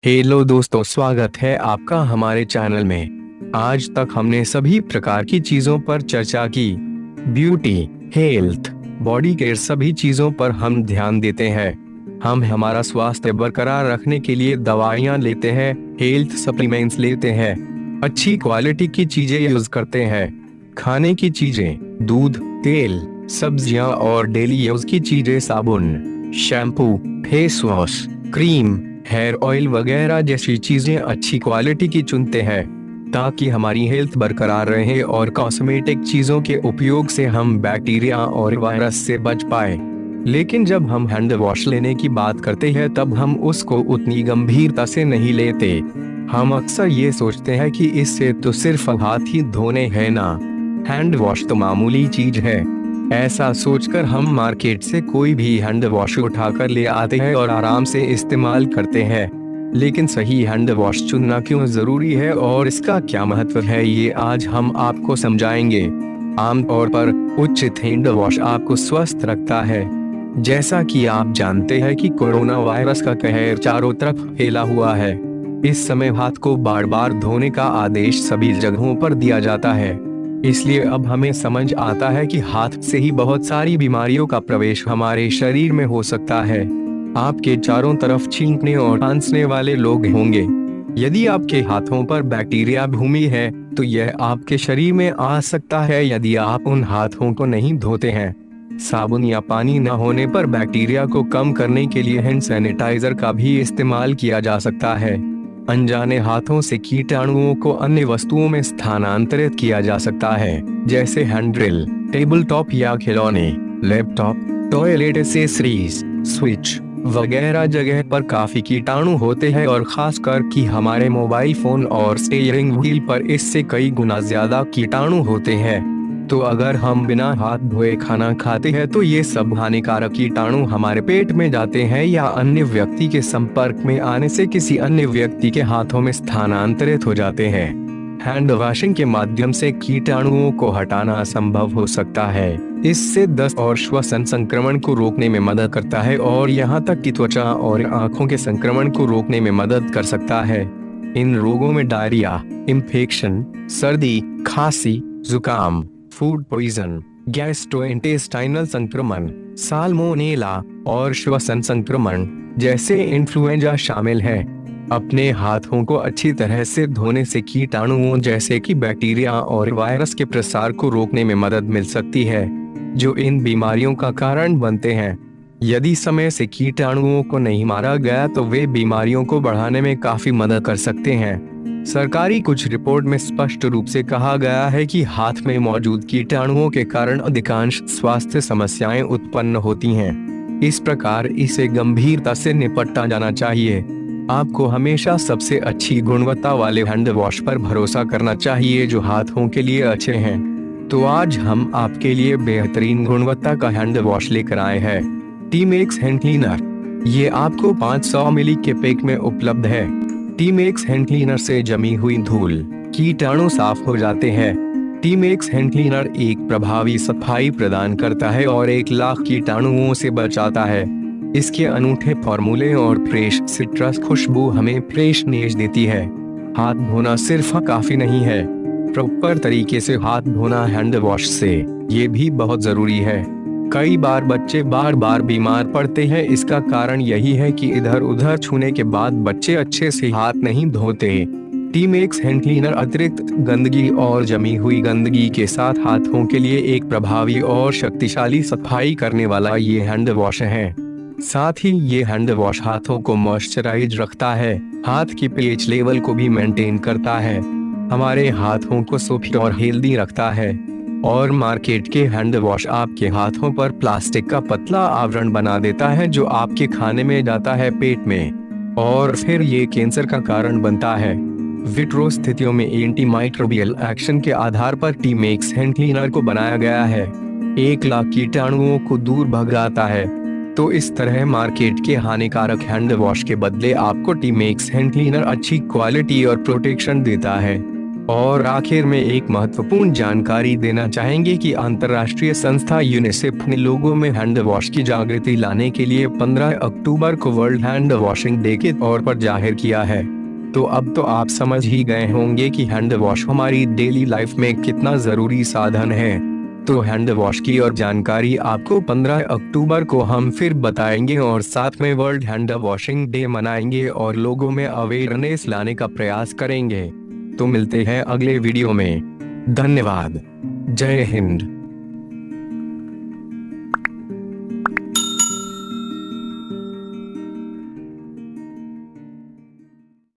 Hello दोस्तों, स्वागत है आपका हमारे चैनल में। आज तक हमने सभी प्रकार की चीजों पर चर्चा की। ब्यूटी, हेल्थ, बॉडी केयर, सभी चीजों पर हम ध्यान देते हैं। हम हमारा स्वास्थ्य बरकरार रखने के लिए दवाइयाँ लेते हैं, हेल्थ सप्लीमेंट्स लेते हैं, अच्छी क्वालिटी की चीजें यूज करते हैं। खाने की चीजें, दूध, तेल, सब्जियां और डेली यूज की चीजें, साबुन, shampoo, face wash, cream, hair oil वगैरह जैसी चीजें अच्छी क्वालिटी की चुनते हैं ताकि हमारी हेल्थ बरकरार रहे और कॉस्मेटिक चीजों के उपयोग से हम बैक्टीरिया और वायरस से बच पाए। लेकिन जब हम हैंड वॉश लेने की बात करते हैं तब हम उसको उतनी गंभीरता से नहीं लेते। हम अक्सर ये सोचते हैं कि इससे तो सिर्फ हाथ ही धोने हैं ना, हैंड वॉश तो मामूली चीज है। ऐसा सोचकर हम मार्केट से कोई भी हैंड वॉश उठाकर ले आते हैं और आराम से इस्तेमाल करते हैं। लेकिन सही हैंड वॉश चुनना क्यों जरूरी है और इसका क्या महत्व है, ये आज हम आपको समझाएंगे। आमतौर पर उचित हैंड वॉश आपको स्वस्थ रखता है। जैसा कि आप जानते हैं कि कोरोना वायरस का कहर चारों तरफ फैला हुआ है। इस समय हाथ को बार बार धोने का आदेश सभी जगहों पर दिया जाता है। इसलिए अब हमें समझ आता है कि हाथ से ही बहुत सारी बीमारियों का प्रवेश हमारे शरीर में हो सकता है। आपके चारों तरफ छींकने और खांसने वाले लोग होंगे। यदि आपके हाथों पर बैक्टीरिया भूमि है तो यह आपके शरीर में आ सकता है यदि आप उन हाथों को नहीं धोते हैं। साबुन या पानी न होने पर बैक्टीरिया को कम करने के लिए हैंड सैनिटाइजर का भी इस्तेमाल किया जा सकता है। अनजाने हाथों से कीटाणुओं को अन्य वस्तुओं में स्थानांतरित किया जा सकता है, जैसे हैंड ड्रिल, टेबल टॉप या खिलौने, लैपटॉप, टॉयलेट एक्सेसरीज, स्विच वगैरह जगह पर काफी कीटाणु होते हैं और खासकर कि हमारे मोबाइल फोन और स्टीयरिंग व्हील पर इससे कई गुना ज्यादा कीटाणु होते हैं। तो अगर हम बिना हाथ धोए खाना खाते हैं तो ये सब हानिकारक कीटाणु हमारे पेट में जाते हैं या अन्य व्यक्ति के संपर्क में आने से किसी अन्य व्यक्ति के हाथों में स्थानांतरित हो जाते हैं। हैंड वॉशिंग के माध्यम से कीटाणुओं को हटाना संभव हो सकता है। इससे दस्त और श्वसन संक्रमण को रोकने में मदद करता है और यहाँ तक कि त्वचा और आंखों के संक्रमण को रोकने में मदद कर सकता है। इन रोगों में डायरिया, इन्फेक्शन, सर्दी, खांसी, जुकाम, फूड पॉइजन, गैस्ट्रोइंटेस्टाइनल संक्रमण, साल्मोनेला और श्वसन संक्रमण जैसे इन्फ्लुएंजा शामिल हैं। अपने हाथों को अच्छी तरह से धोने से कीटाणुओं जैसे कि बैक्टीरिया और वायरस के प्रसार को रोकने में मदद मिल सकती है, जो इन बीमारियों का कारण बनते हैं। यदि समय से कीटाणुओं को नहीं मारा गया तो वे बीमारियों को बढ़ाने में काफी मदद कर सकते हैं। सरकारी कुछ रिपोर्ट में स्पष्ट रूप से कहा गया है कि हाथ में मौजूद कीटाणुओं के कारण अधिकांश स्वास्थ्य समस्याएं उत्पन्न होती हैं। इस प्रकार इसे गंभीरता से निपटा जाना चाहिए। आपको हमेशा सबसे अच्छी गुणवत्ता वाले हैंड वॉश पर भरोसा करना चाहिए जो हाथों के लिए अच्छे हैं। तो आज हम आपके लिए बेहतरीन गुणवत्ता का हैंड वॉश लेकर आए हैं, टीमेक्स हैंड क्लीनर। ये आपको 500 मिली के पैक में उपलब्ध है। टीमेक्स हैंड क्लीनर से जमी हुई धूल, कीटाणु साफ हो जाते हैं। टीमेक्स हैंड क्लीनर एक प्रभावी सफाई प्रदान करता है और 1 लाख कीटाणुओं से बचाता है। इसके अनूठे फॉर्मूले और फ्रेश सिट्रस खुशबू हमें फ्रेशनेस देती है। हाथ धोना सिर्फ काफी नहीं है, प्रॉपर तरीके से हाथ धोना हैंड वॉश से ये भी बहुत जरूरी है। कई बार बच्चे बार बार बीमार पड़ते हैं। इसका कारण यही है कि इधर उधर छूने के बाद बच्चे अच्छे से हाथ नहीं धोते। टीमेक्स हैंड क्लीनर अतिरिक्त गंदगी और जमी हुई गंदगी के साथ हाथों के लिए एक प्रभावी और शक्तिशाली सफाई करने वाला ये हैंड वॉश है। साथ ही ये हैंड वॉश हाथों को मॉइस्चराइज रखता है, हाथ की पीएच लेवल को भी मेंटेन करता है, हमारे हाथों को सॉफ्ट और हेल्दी रखता है। और मार्केट के हैंड वॉश आपके हाथों पर प्लास्टिक का पतला आवरण बना देता है जो आपके खाने में जाता है पेट में और फिर ये कैंसर का कारण बनता है। विट्रो स्थितियों में एंटीमाइक्रोबियल एक्शन के आधार पर टीमेक्स हैंड क्लीनर को बनाया गया है। 1 लाख कीटाणुओं को दूर भगाता है। तो इस तरह मार्केट के हानिकारक हैंड वॉश के बदले आपको टीमेक्स हैंड क्लीनर अच्छी क्वालिटी और प्रोटेक्शन देता है। और आखिर में एक महत्वपूर्ण जानकारी देना चाहेंगे कि अंतर्राष्ट्रीय संस्था यूनिसेफ ने लोगों में हैंड वॉश की जागृति लाने के लिए 15 अक्टूबर को वर्ल्ड हैंड वॉशिंग डे के तौर पर जाहिर किया है। तो अब तो आप समझ ही गए होंगे कि हैंड वॉश हमारी डेली लाइफ में कितना जरूरी साधन है। तो हैंड वॉश की और जानकारी आपको 15 अक्टूबर को हम फिर बताएंगे और साथ में वर्ल्ड हैंड वॉशिंग डे मनाएंगे और लोगों में अवेयरनेस लाने का प्रयास करेंगे। तो मिलते हैं अगले वीडियो में। धन्यवाद। जय हिंद।